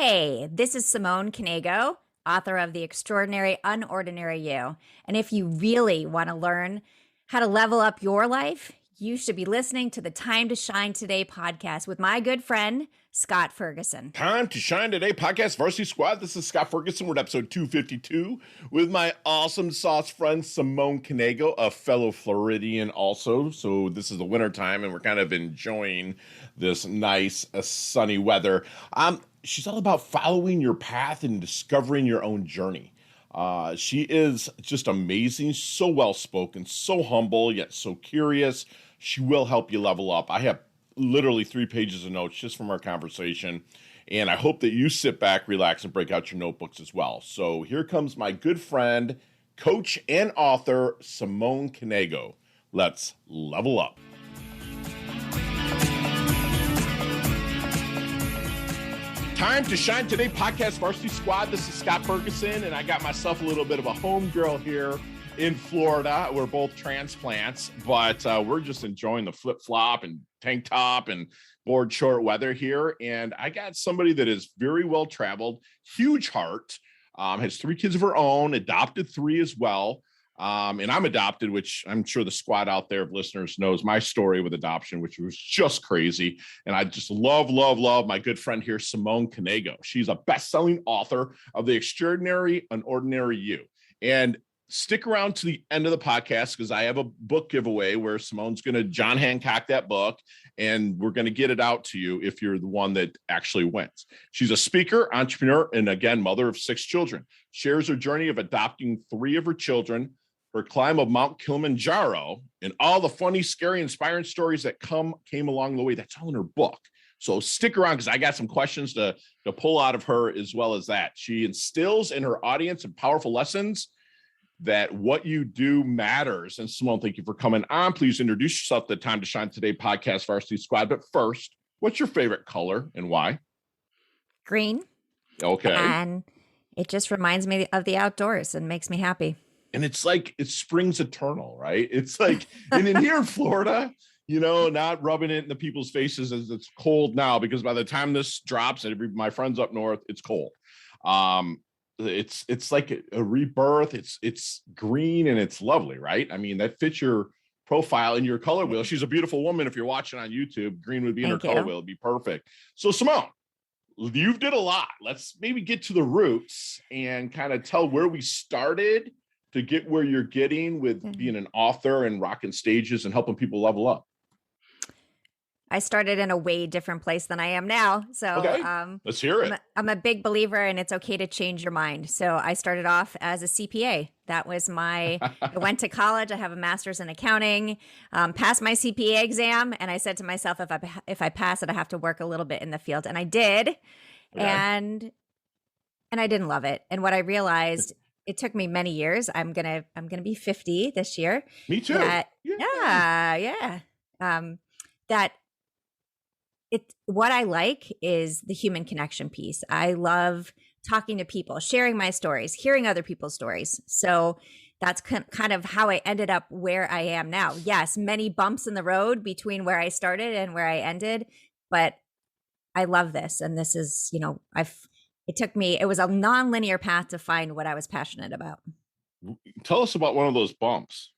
Hey, this is Simone Knego, author of The Extraordinary UnOrdinary You. And if you really want to learn how to level up your life, you should be listening to the Time to Shine Today podcast with my good friend, Scott Ferguson. Time to Shine Today podcast, Varsity Squad. This is Scott Ferguson. We're at episode 252 with my awesome sauce friend, Simone Knego, a fellow Floridian also. So this is the winter time and we're kind of enjoying this nice sunny weather. She's all about following your path and discovering your own journey. She is just amazing, so well-spoken, so humble, yet so curious. She will help you level up. I have literally 3 pages of notes just from our conversation, and I hope that you sit back, relax, and break out your notebooks as well. So here comes my good friend, coach, and author, Simone Knego. Let's level up. Time to Shine Today podcast, Varsity Squad. This is Scott Ferguson, and I got myself a little bit of a homegirl here in Florida. We're both transplants, but we're just enjoying the flip-flop and tank top and board short weather here. And I got somebody that is very well traveled, huge heart, has 3 kids of her own, adopted 3 as well. And I'm adopted, which I'm sure the squad out there of listeners knows my story with adoption, which was just crazy. And I just love my good friend here, Simone Knego. She's a best-selling author of The Extraordinary UnOrdinary You. And stick around to the end of the podcast because I have a book giveaway where Simone's going to John Hancock that book, and we're going to get it out to you if you're the one that actually wins. She's a speaker, entrepreneur, and again, mother of 6 children. Shares her journey of adopting 3 of her children, her climb of Mount Kilimanjaro, and all the funny, scary, inspiring stories that came along the way. That's all in her book. So stick around because I got some questions to pull out of her as well as that. She instills in her audience some powerful lessons that what you do matters. And Simone, thank you for coming on. Please introduce yourself to the Time to Shine Today podcast, Varsity Squad. But first, what's your favorite color and why? Green. Okay. And it just reminds me of the outdoors and makes me happy. And it's like, it's spring's eternal, right? It's like, and in here in Florida, not rubbing it in the people's faces as it's cold now, because by the time this drops, and my friends up north, it's cold. It's like a rebirth. It's green and it's lovely, right? I mean, that fits your profile and your color wheel. She's a beautiful woman. If you're watching on YouTube, green would be in her color wheel. It'd be perfect. So Simone, you did a lot. Let's maybe get to the roots and kind of tell where we started to get where you're getting with being an author and rocking stages and helping people level up. I started in a way different place than I am now. So okay. Let's hear it. I'm a big believer and it's okay to change your mind. So I started off as a CPA. That was I went to college. I have a master's in accounting, passed my CPA exam. And I said to myself, if I pass it, I have to work a little bit in the field. And I did. Okay. And I didn't love it. And what I realized, it took me many years. I'm gonna be 50 this year. Me too. What I like is the human connection piece. I love talking to people, sharing my stories, hearing other people's stories. So that's kind of how I ended up where I am now. Yes, many bumps in the road between where I started and where I ended, but I love this. And this is, it was a non-linear path to find what I was passionate about. Tell us about one of those bumps.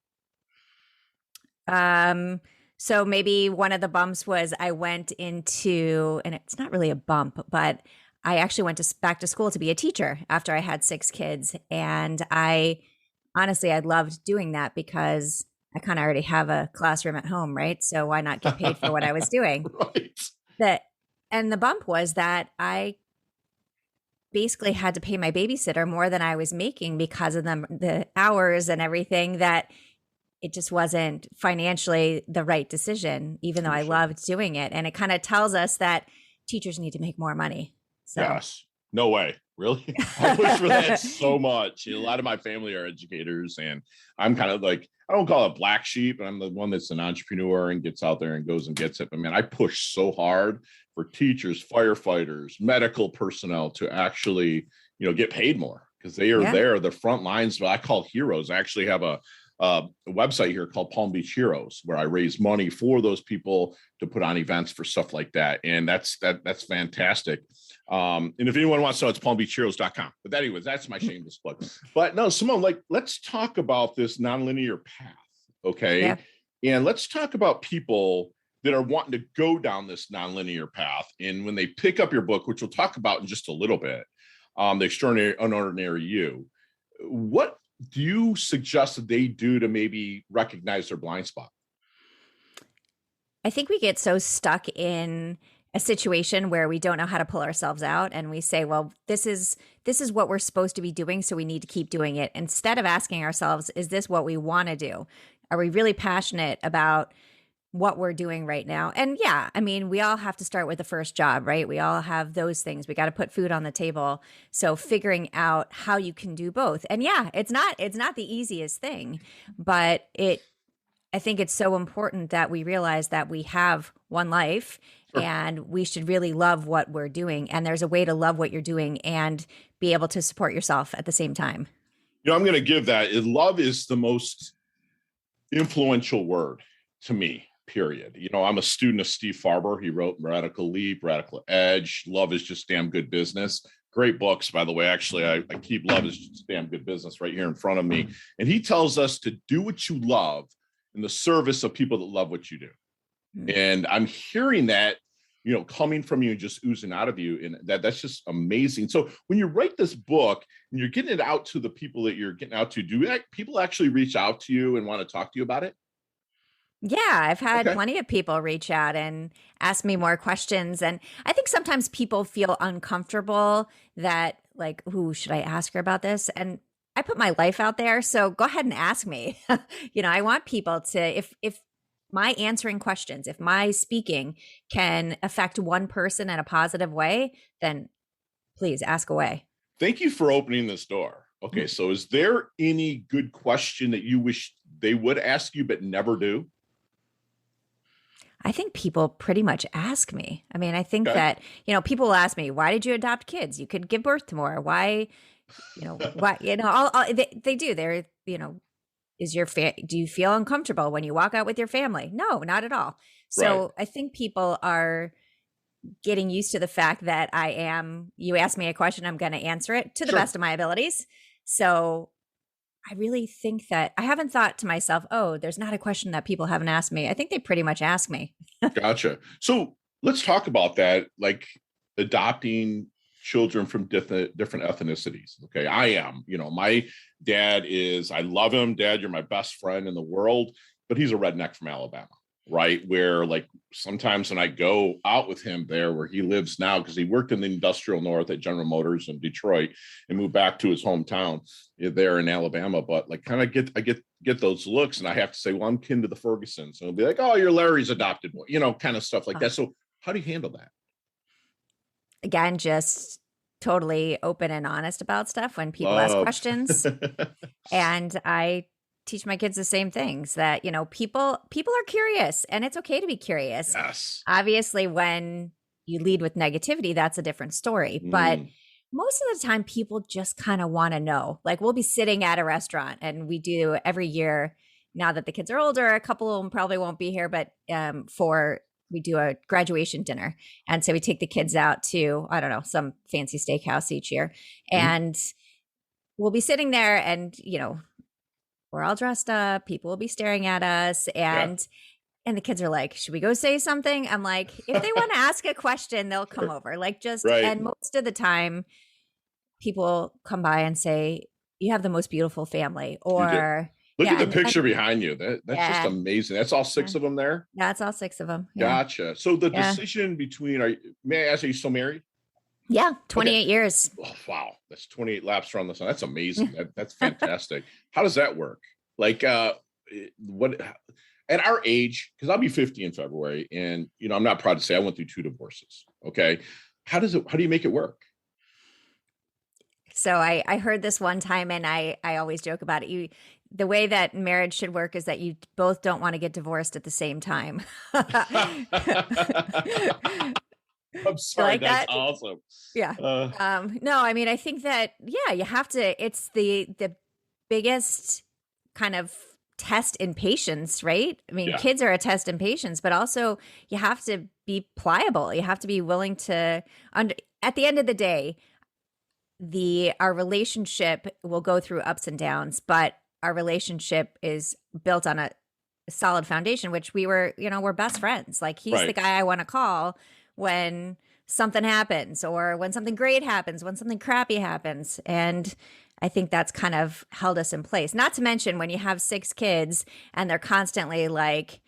So maybe one of the bumps was I went into, and it's not really a bump, but I actually went back to school to be a teacher after I had 6 kids. And I loved doing that because I kind of already have a classroom at home, right? So why not get paid for what I was doing? Right. And the bump was that I basically had to pay my babysitter more than I was making because of the hours and everything, that it just wasn't financially the right decision, even though I loved doing it. And it kind of tells us that teachers need to make more money. So. Yes. No way. Really? I wish for that so much. A lot of my family are educators, and I'm kind of like, I don't call it black sheep, but I'm the one that's an entrepreneur and gets out there and goes and gets it. But man, I push so hard for teachers, firefighters, medical personnel to actually, get paid more because they are there, the front lines, what I call heroes. I actually have a a website here called Palm Beach Heroes, where I raise money for those people to put on events for stuff like that. And that's fantastic. And if anyone wants to know, it's palmbeachheroes.com. But anyways, that's my shameless plug. But no, Simone, like, let's talk about this nonlinear path. Okay. Yeah. And let's talk about people that are wanting to go down this nonlinear path. And when they pick up your book, which we'll talk about in just a little bit, The Extraordinary UnOrdinary You, what do you suggest that they do to maybe recognize their blind spot? I think we get so stuck in a situation where we don't know how to pull ourselves out, and we say, well, this is what we're supposed to be doing, so we need to keep doing it, instead of asking ourselves, is this what we want to do? Are we really passionate about what we're doing right now? And yeah, I mean, we all have to start with the first job, right? We all have those things. We got to put food on the table. So figuring out how you can do both. And yeah, it's not the easiest thing, but I think it's so important that we realize that we have one life. Sure. And we should really love what we're doing. And there's a way to love what you're doing and be able to support yourself at the same time. I'm going to give that. Love is the most influential word to me. Period. I'm a student of Steve Farber. He wrote Radical Leap, Radical Edge. Love is just damn good business. Great books, by the way. Actually, I keep Love is just damn good business right here in front of me. And he tells us to do what you love in the service of people that love what you do. And I'm hearing that, coming from you and just oozing out of you. And that's just amazing. So when you write this book and you're getting it out to the people that you're getting out to, do people actually reach out to you and want to talk to you about it? Yeah, I've had plenty of people reach out and ask me more questions. And I think sometimes people feel uncomfortable that, like, who should I ask her about this? And I put my life out there. So go ahead and ask me. I want people to, if my answering questions, if my speaking can affect one person in a positive way, then please ask away. Thank you for opening this door. Okay. So is there any good question that you wish they would ask you, but never do? I think people pretty much ask me. I mean, I think that, people will ask me, why did you adopt kids? You could give birth to more. Why, why, they do. They're, do you feel uncomfortable when you walk out with your family? No, not at all. So right. I think people are getting used to the fact that you ask me a question, I'm going to answer it to the best of my abilities. So I really think that I haven't thought to myself, oh, there's not a question that people haven't asked me. I think they pretty much ask me. Gotcha. So let's talk about that, like adopting children from different ethnicities. Okay. I am, my dad I love him. Dad, you're my best friend in the world, but he's a redneck from Alabama, right? Where like sometimes when I go out with him there where he lives now, because he worked in the industrial north at General Motors in Detroit and moved back to his hometown there in Alabama. But like I get those looks and I have to say, well, I'm kin to the Fergusons. And it'll be like, oh, you're Larry's adopted boy, kind of stuff like that. So how do you handle that? Again, just totally open and honest about stuff when people ask questions. And I teach my kids the same things that, people are curious and it's okay to be curious. Yes. Obviously, when you lead with negativity, that's a different story. But most of the time, people just kind of want to know. Like we'll be sitting at a restaurant and we do every year. Now that the kids are older, a couple of them probably won't be here, but we do a graduation dinner. And so we take the kids out to, I don't know, some fancy steakhouse each year. And we'll be sitting there and, we're all dressed up. People will be staring at us. And the kids are like, should we go say something? I'm like, if they want to ask a question, they'll come over. Like and most of the time people come by and say, you have the most beautiful family. Or look at the picture behind you. That's just amazing. That's all 6 of them there? That's all 6 of them. Yeah. Gotcha. So the decision between, may I ask, are you still married? Yeah, 28 years. Oh, wow. That's 28 laps around the sun. That's amazing. That's fantastic. How does that work? Like what at our age, because I'll be 50 in February, and I'm not proud to say I went through 2 divorces. Okay. How do you make it work? So I heard this one time and I always joke about it. The way that marriage should work is that you both don't want to get divorced at the same time. I'm sorry. Like that's that? Awesome. Yeah. No, I mean, I think that, you have to, it's the biggest kind of test in patience, right? I mean, Yeah. kids are a test in patience, but also you have to be pliable. You have to be willing to at the end of the day, our relationship will go through ups and downs, but our relationship is built on a solid foundation, which we're best friends. Like, he's the Right. guy I want to call when something happens, or when something great happens, when something crappy happens. And I think that's kind of held us in place. Not to mention when you have 6 kids and they're constantly like,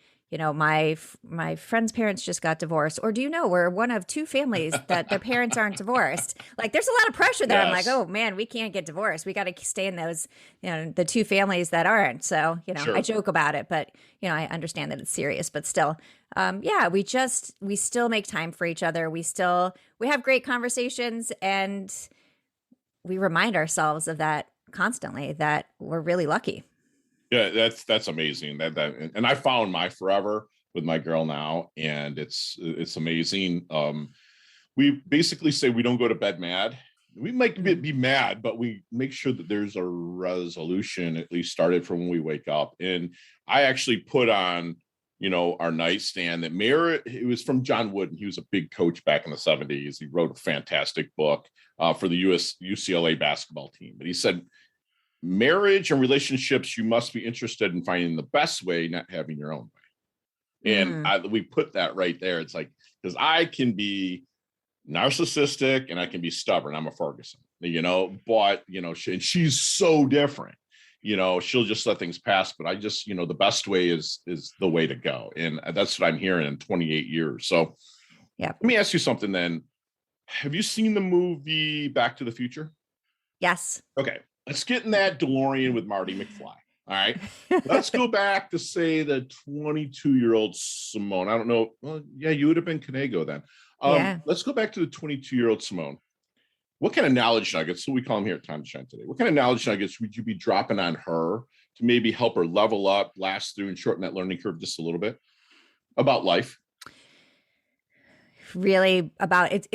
my friend's parents just got divorced, or do you know we're one of 2 families that their parents aren't divorced? Like, there's a lot of pressure there. I'm like, Yes. oh man, we can't get divorced. We got to stay in those, the 2 families that aren't. So, Sure. I joke about it, but I understand that it's serious, but still, yeah, we still make time for each other. We have great conversations, and we remind ourselves of that constantly, that we're really lucky. Yeah, that's amazing. And I found my forever with my girl now, and it's amazing. We basically say we don't go to bed mad. We might be mad, but we make sure that there's a resolution at least started from when we wake up. And I actually put on, our nightstand that mirror. It was from John Wooden. He was a big coach back in the 70s. He wrote a fantastic book for the UCLA basketball team. But he said, marriage and relationships, you must be interested in finding the best way, not having your own way. And we put that right there. It's like, because I can be narcissistic and I can be stubborn. I'm a Ferguson, but she's so different. She'll just let things pass. But I just, the best way is the way to go. And that's what I'm hearing in 28 years. So yeah. Let me ask you something then. Have you seen the movie Back to the Future? Yes. Okay. Let's get in that DeLorean with Marty McFly. All right. Let's go back to, say, the 22-year-old Simone. I don't know. Well, yeah, you would have been Knego then. Yeah. Let's go back to the 22-year-old Simone. What kind of knowledge nuggets, so we call them here at Time to Shine today, what kind of knowledge nuggets would you be dropping on her to maybe help her level up, blast through, and shorten that learning curve just a little bit about life? Really about it.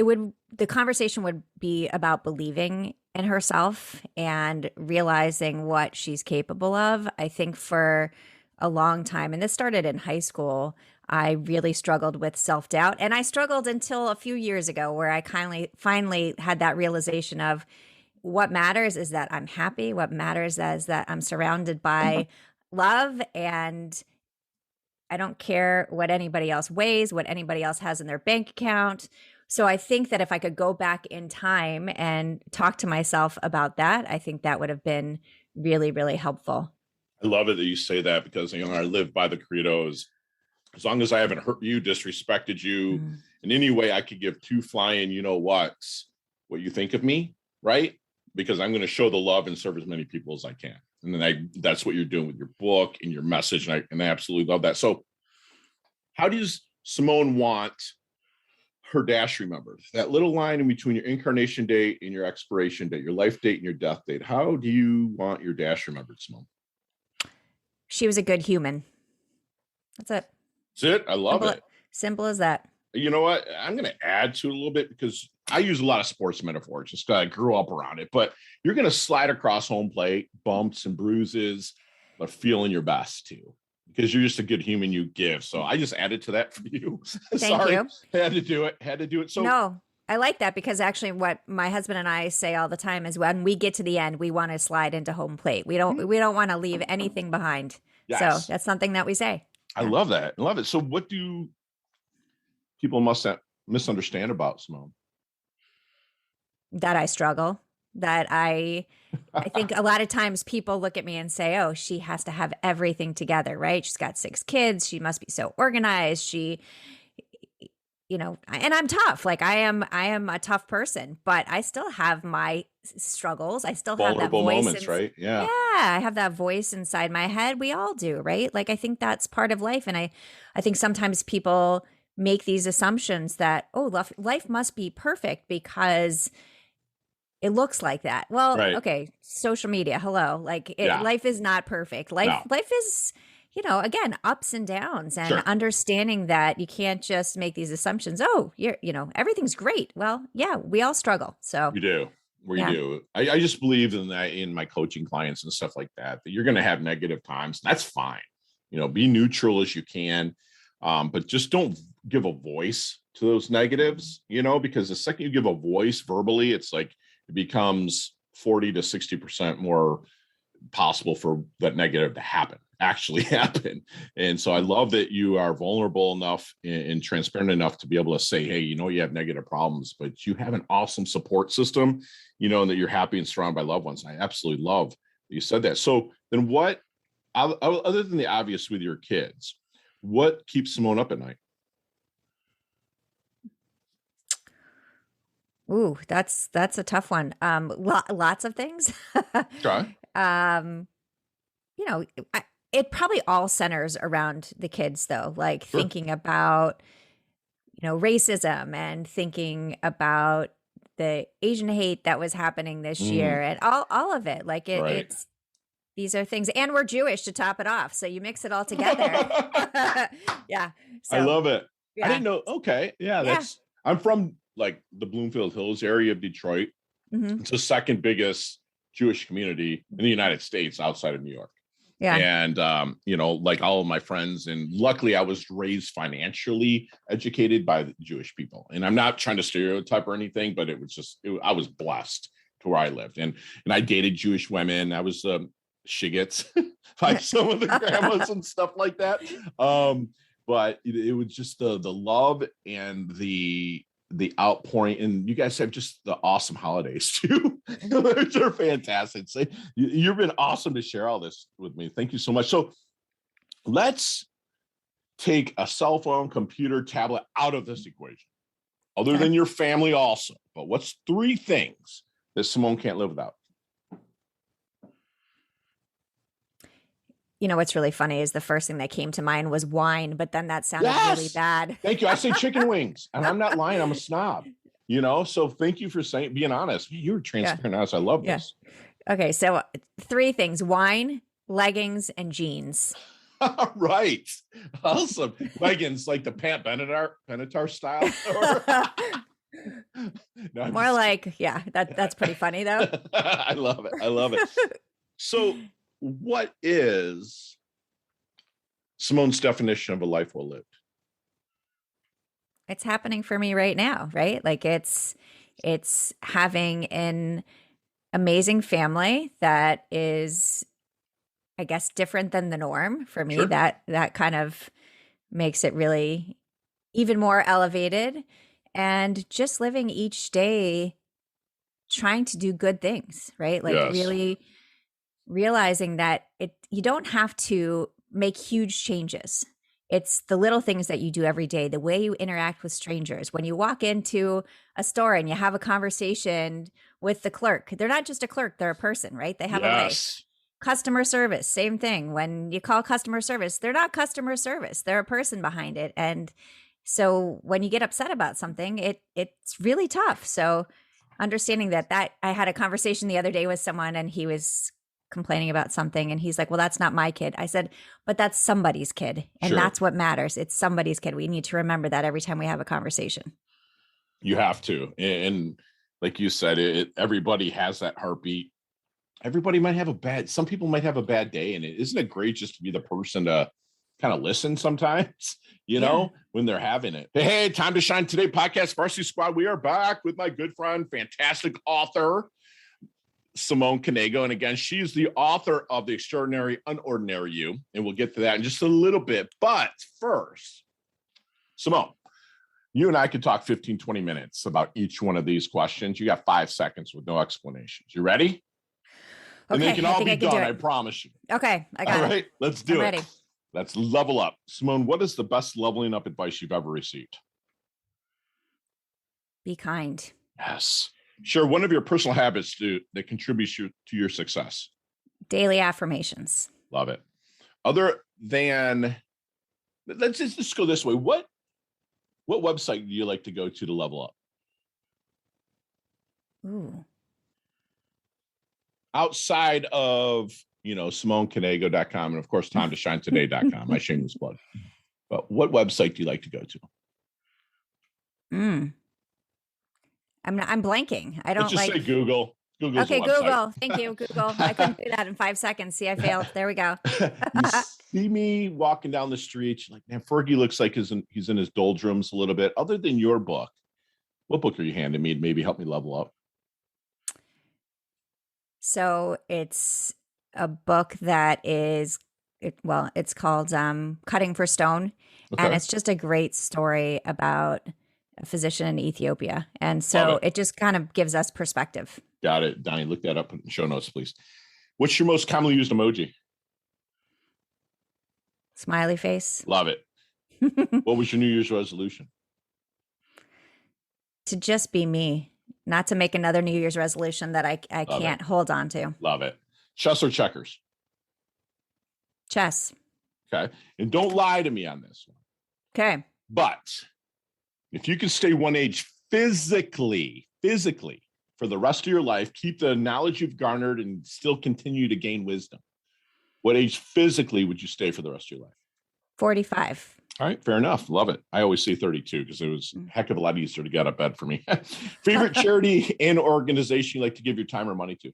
The conversation would be about believing in herself and realizing what she's capable of. I think for a long time, and this started in high school, I really struggled with self-doubt. And I struggled until a few years ago, where I finally had that realization of what matters is that I'm happy. What matters is that I'm surrounded by love, and I don't care what anybody else weighs, what anybody else has in their bank account. So I think that if I could go back in time and talk to myself about that, I think that would have been really, really helpful. I love it that you say that, because I live by the credos. As long as I haven't hurt you, disrespected you in any way, I could give 2 flying, what you think of me, right? Because I'm going to show the love and serve as many people as I can. And then that's what you're doing with your book and your message. And I absolutely love that. So how does Simone want her dash remembered? That little line in between your incarnation date and your expiration date, your life date and your death date. How do you want your dash remembered, Simone? She was a good human. That's it. That's it. I love it. Simple as that. You know what? I'm going to add to it a little bit, because I use a lot of sports metaphors just because I grew up around it. But you're going to slide across home plate, bumps and bruises, but feeling your best too, because you're just a good human. You give. So I just added to that for you. Thank you. Had to do it. So no, I like that, because actually what my husband and I say all the time is, when we get to the end, we want to slide into home plate. We don't want to leave anything behind. Yes. So that's something that we say. I love that. I love it. So what do people must misunderstand about Simone? That I struggle, that I think a lot of times people look at me and say, oh, she has to have everything together, right? She's got 6 kids. She must be so organized. And I'm tough. Like, I am a tough person, but I still have my struggles. I still have that voice. Moments, right? Yeah. Yeah. I have that voice inside my head. We all do, right? Like, I think that's part of life. And I think sometimes people make these assumptions that, oh, life must be perfect because it looks like that. Well, right. Okay. Social media. Hello. Like life is not perfect. Life is, again, ups and downs, and understanding that you can't just make these assumptions. Oh, everything's great. Well, yeah, we all struggle. So we do. We do. I just believe in that in my coaching clients and stuff like that, that you're going to have negative times. That's fine. Be neutral as you can. But just don't give a voice to those negatives, because the second you give a voice verbally, it's like it becomes 40 to 60% more possible for that negative to actually happen. And so I love that you are vulnerable enough and transparent enough to be able to say, hey, you have negative problems, but you have an awesome support system, and that you're happy and surrounded by loved ones. I absolutely love that you said that. So then what, other than the obvious with your kids, what keeps Simone up at night? Ooh, that's a tough one. Lots of things. Okay. It probably all centers around the kids, though, like Sure. thinking about, racism and thinking about the Asian hate that was happening this year and all of it. Like Right. it's, these are things, and we're Jewish to top it off. So you mix it all together. Yeah. So, I love it. yeah. I didn't know. Okay. Yeah. I'm from like the Bloomfield Hills area of Detroit. Mhm. It's the second biggest Jewish community in the United States outside of New York. Yeah. And, like all of my friends, and luckily I was raised financially educated by the Jewish people. And I'm not trying to stereotype or anything, but it was just, I was blessed to where I lived. And I dated Jewish women. I was shigets by some of the grandmas and stuff like that. But it was just the love and the outpouring, and you guys have just the awesome holidays too. They're fantastic. So you've been awesome to share all this with me. Thank you so much. So let's take a cell phone, computer, tablet out of this equation, other than your family also. But what's 3 things that Simone can't live without? What's really funny is the first thing that came to mind was wine, but then that sounded really bad. Thank you. I say chicken wings, and I'm not lying. I'm a snob, so thank you for being honest. You're transparent. Yeah. I love this. Okay. So 3 things: wine, leggings, and jeans. All right. Awesome. Leggings, like the Pat Benatar style. No, more like, that's pretty funny though. I love it. So what is Simone's definition of a life well lived? It's happening for me right now, right? Like it's having an amazing family that is, I guess, different than the norm for me. Sure. That kind of makes it really even more elevated, and just living each day trying to do good things, right? Like really realizing that you don't have to make huge changes. It's the little things that you do every day, the way you interact with strangers. When you walk into a store and you have a conversation with the clerk, they're not just a clerk, they're a person, right? They have a life. Customer service, same thing. When you call customer service, they're not customer service, they're a person behind it. And so when you get upset about something, it's really tough. So understanding that I had a conversation the other day with someone, and he was complaining about something, and he's like, well, that's not my kid. I said, but that's somebody's kid. And that's what matters. It's somebody's kid. We need to remember that every time we have a conversation. You have to. And like you said, everybody has that heartbeat. Everybody might have some people might have a bad day, and isn't it great just to be the person to kind of listen sometimes, when they're having it. Hey, Time to Shine Today podcast, Varsity Squad. We are back with my good friend, fantastic author, Simone Knego. And again, she's the author of The Extraordinary UnOrdinary You. And we'll get to that in just a little bit. But first, Simone, you and I could talk 15, 20 minutes about each one of these questions. You got 5 seconds with no explanations. You ready? Okay, and they can all be done, I promise you. Okay, I got it. All right, let's do it. Ready. Let's level up. Simone, what is the best leveling up advice you've ever received? Be kind. Yes. Share one of your personal habits that contributes to your success. Daily affirmations. Love it. Other than, let's just go this way. What website do you like to go to level up? Ooh. Outside of, SimoneKnego.com and of course, TimeToShineToday.com, my shameless plug. But what website do you like to go to? I'm blanking. I don't Let's just say Google. Google's a Okay, website. Google. Thank you, Google. I couldn't do that in 5 seconds. See, I failed. There we go. You see me walking down the street, you're like, man, Fergie looks like he's in his doldrums a little bit. Other than your book, what book are you handing me to maybe help me level up? So it's a book that it's called Cutting for Stone. Okay. And it's just a great story about a physician in Ethiopia. And so Love it just kind of gives us perspective. Got it. Donnie, look that up in the show notes, please. What's your most commonly used emoji? Smiley face. Love it. What was your New Year's resolution? To just be me, not to make another New Year's resolution that I can't hold on to. Love it. Chess or checkers? Chess. Okay. And don't lie to me on this one. Okay. But if you can stay one age physically for the rest of your life, keep the knowledge you've garnered and still continue to gain wisdom, what age physically would you stay for the rest of your life? 45. All right, fair enough. Love it. I always say 32 because it was a heck of a lot easier to get out of bed for me. Favorite charity and organization you like to give your time or money to?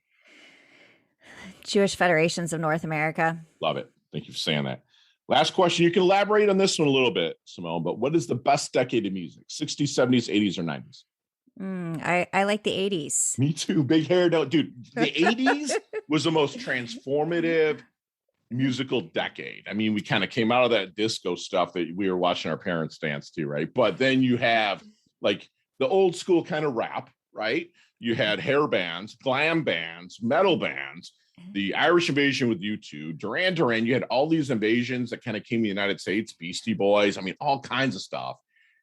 Jewish Federations of North America. Love it. Thank you for saying that. Last question. You can elaborate on this one a little bit, Simone, but what is the best decade of music? 60s, 70s, 80s, or 90s? I like the 80s. Me too. Big hair. No, dude, the 80s was the most transformative musical decade. I mean, we kind of came out of that disco stuff that we were watching our parents dance to, right? But then you have like the old school kind of rap, right? You had hair bands, glam bands, metal bands, the Irish invasion with U2, Duran Duran. You had all these invasions that kind of came to the United States, Beastie Boys. I mean, all kinds of stuff.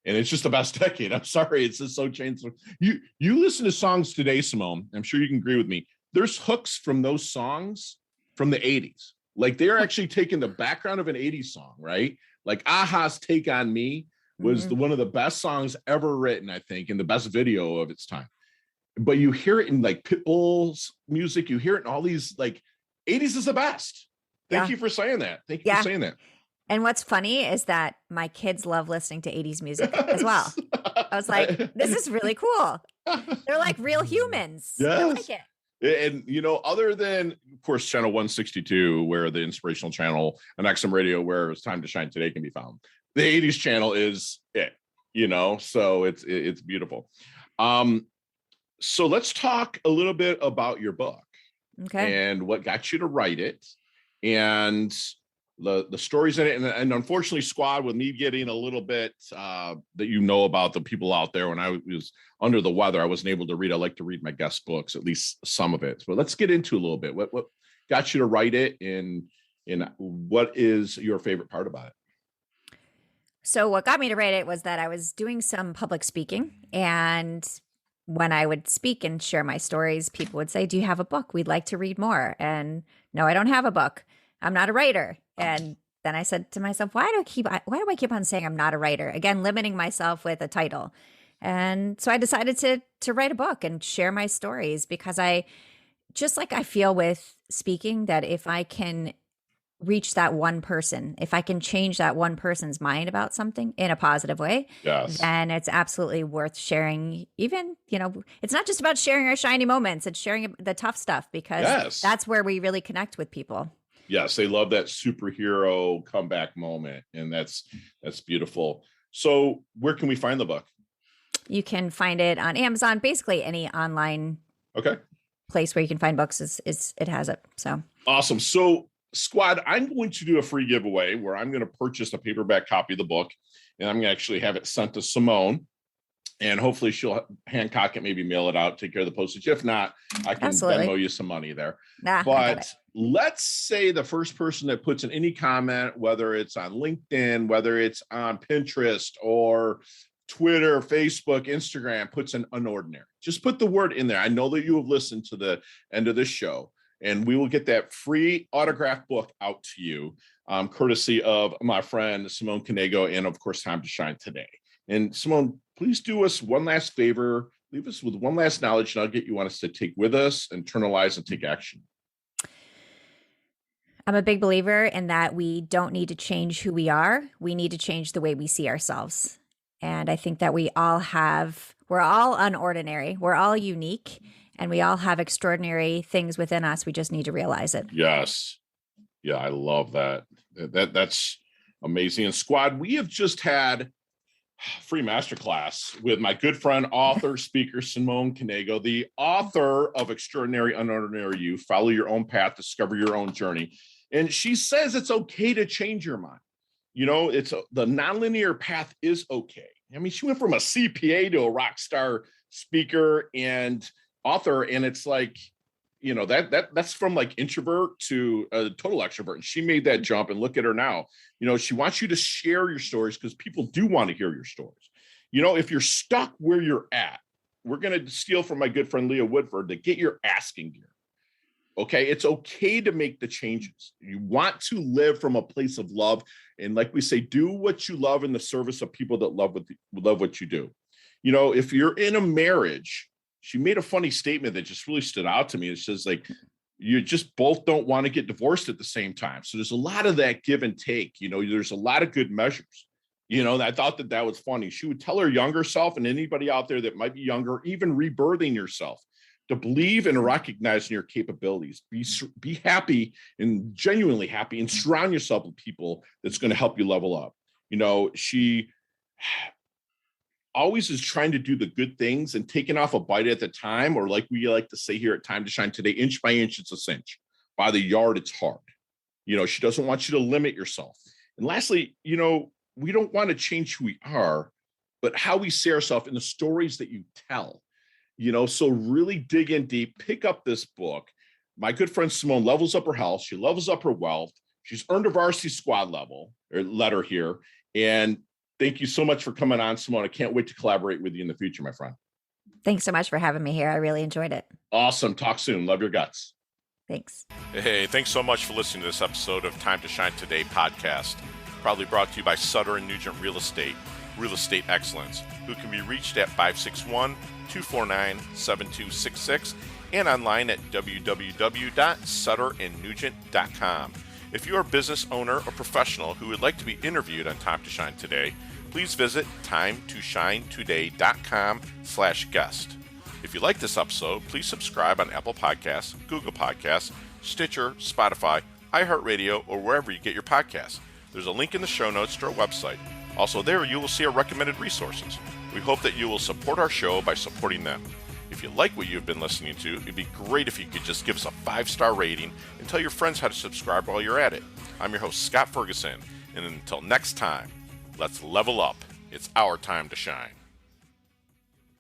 And it's just the best decade. I'm sorry. It's just so changed. You listen to songs today, Simone. I'm sure you can agree with me. There's hooks from those songs from the 80s. Like they're actually taking the background of an 80s song, right? Like Aha's Take on Me was one of the best songs ever written, I think, and the best video of its time. But you hear it in like Pitbull's music. You hear it in all these like 80s is the best. Thank you for saying that. Thank you for saying that. And what's funny is that my kids love listening to 80s music as well. I was like, this is really cool. They're like real humans. Yes. I like it. And, you know, other than, of course, channel 162, where the inspirational channel and XM radio, where It's Time to Shine Today can be found, the 80s channel is it, you know, so it's beautiful. So let's talk a little bit about your book and what got you to write it and the stories in it. And unfortunately, Squad, with me getting a little bit that you know about the people out there, when I was under the weather, I wasn't able to read. I like to read my guest books, at least some of it. But let's get into a little bit. What got you to write it, and what is your favorite part about it? So what got me to write it was that I was doing some public speaking, and when I would speak and share my stories, people would say, "Do you have a book? We'd like to read more." And no, I don't have a book. I'm not a writer. And then I said to myself, why do I keep on saying I'm not a writer? Again, limiting myself with a title. And so I decided to write a book and share my stories, because I feel with speaking that if I can reach that one person, if I can change that one person's mind about something in a positive way, then it's absolutely worth sharing. Even, you know, it's not just about sharing our shiny moments, it's sharing the tough stuff, because that's where we really connect with people. Yes, they love that superhero comeback moment, and that's beautiful. So where can we find the book? You can find it on Amazon, basically any online place where you can find books is it has it. So awesome. So Squad, I'm going to do a free giveaway where I'm going to purchase a paperback copy of the book, and I'm going to actually have it sent to Simone, and hopefully she'll Hancock it, maybe mail it out, take care of the postage. If not, I can Venmo you some money there. But let's say the first person that puts in any comment, whether it's on LinkedIn, whether it's on Pinterest or Twitter, Facebook, Instagram, puts an unordinary. Just put the word in there. I know that you have listened to the end of this show, and we will get that free autographed book out to you, courtesy of my friend Simone Knego, and of course, Time to Shine Today. And Simone, please do us one last favor. Leave us with one last knowledge nugget you want us to take with us, internalize, and take action. I'm a big believer in that we don't need to change who we are. We need to change the way we see ourselves. And I think that we're all unordinary. We're all unique. And we all have extraordinary things within us. We just need to realize it. Yes. Yeah, I love that. That's amazing. And squad, we have just had free masterclass with my good friend, author, speaker, Simone Knego, the author of Extraordinary UnOrdinary You, Follow Your Own Path, Discover Your Own Journey. And she says it's okay to change your mind. You know, the nonlinear path is okay. I mean, she went from a CPA to a rock star speaker and author, and it's like, you know, that's from like introvert to a total extrovert. And she made that jump, and look at her now. You know, she wants you to share your stories because people do want to hear your stories. You know, if you're stuck where you're at, we're going to steal from my good friend Leah Woodford to get your asking gear. Okay. It's okay to make the changes. You want to live from a place of love. And like we say, do what you love in the service of people that love what you do. You know, if you're in a marriage, she made a funny statement that just really stood out to me. It says, like, you just both don't want to get divorced at the same time. So there's a lot of that give and take. You know, there's a lot of good measures. You know, I thought that was funny. She would tell her younger self, and anybody out there that might be younger, even rebirthing yourself, to believe and recognize your capabilities. Be happy and genuinely happy, and surround yourself with people that's going to help you level up. You know, she always is trying to do the good things and taking off a bite at the time, or like we like to say here at Time to Shine Today, inch by inch, it's a cinch. By the yard, it's hard. You know, she doesn't want you to limit yourself. And lastly, you know, we don't want to change who we are, but how we see ourselves in the stories that you tell. You know, so really dig in deep, pick up this book. My good friend Simone levels up her health. She levels up her wealth. She's earned a varsity squad letter here. And thank you so much for coming on, Simone. I can't wait to collaborate with you in the future, my friend. Thanks so much for having me here. I really enjoyed it. Awesome. Talk soon. Love your guts. Thanks. Hey, thanks so much for listening to this episode of Time to Shine Today podcast. Proudly brought to you by Sutter & Nugent Real Estate Excellence, who can be reached at 561-249-7266 and online at www.sutterandnugent.com. If you are a business owner or professional who would like to be interviewed on Time to Shine Today, please visit timetoshinetoday.com/guest. If you like this episode, please subscribe on Apple Podcasts, Google Podcasts, Stitcher, Spotify, iHeartRadio, or wherever you get your podcasts. There's a link in the show notes to our website. Also there, you will see our recommended resources. We hope that you will support our show by supporting them. If you like what you've been listening to, it'd be great if you could just give us a 5-star rating and tell your friends how to subscribe while you're at it. I'm your host, Scott Ferguson, and until next time, let's level up. It's our time to shine.